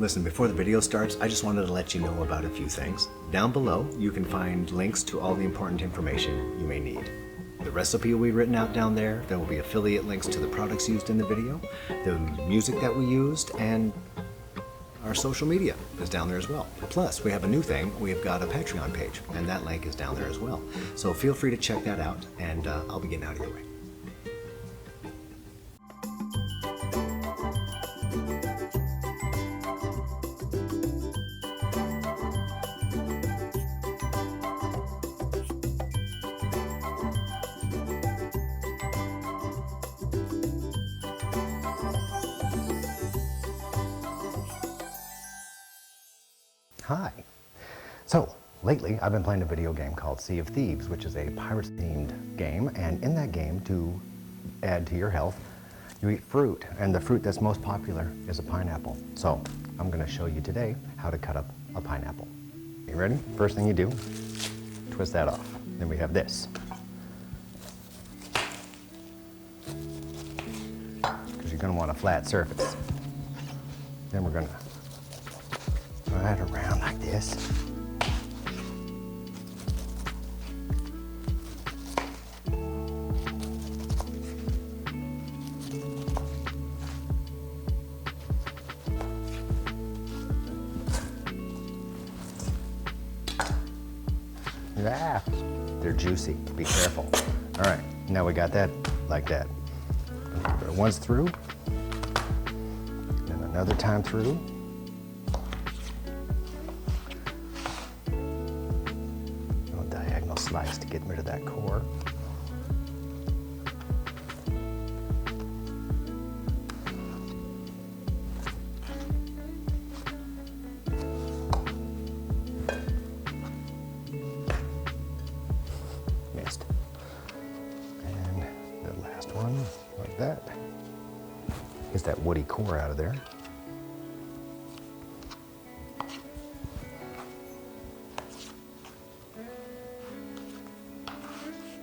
Listen, before the video starts, I just wanted to let you know about a few things. Down below, you can find links to all the important information you may need. The recipe will be written out down there. There will be affiliate links to the products used in the video, the music that we used, and our social media is down there as well. Plus, we have a new thing. We've got a Patreon page, and that link is down there as well. So feel free to check that out, and I'll be getting out of your way. Hi. So, lately I've been playing a video game called Sea of Thieves, which is a pirates-themed game, and in that game, to add to your health, you eat fruit, and the fruit that's most popular is a pineapple. So, I'm going to show you today how to cut up a pineapple. You ready? First thing you do, twist that off. Then we have this. Because you're going to want a flat surface. Then we're going to right around like this. Ah, they're juicy. Be careful. All right, now we got that like that. Once through, then another time through. Slice to get rid of that core. Missed. And the last one, like that. Gets that woody core out of there.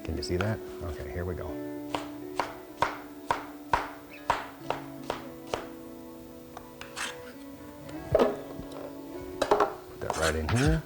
Can you see that? Okay, here we go. Put that right in here.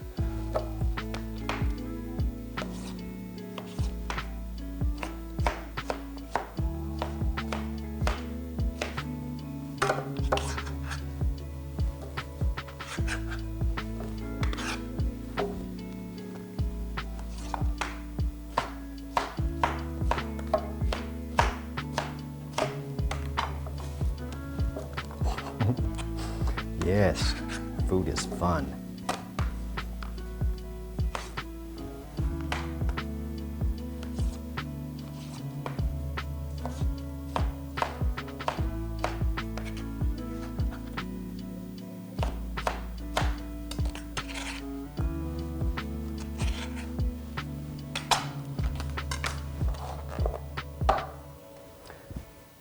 Yes, food is fun.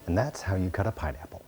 And that's how you cut a pineapple.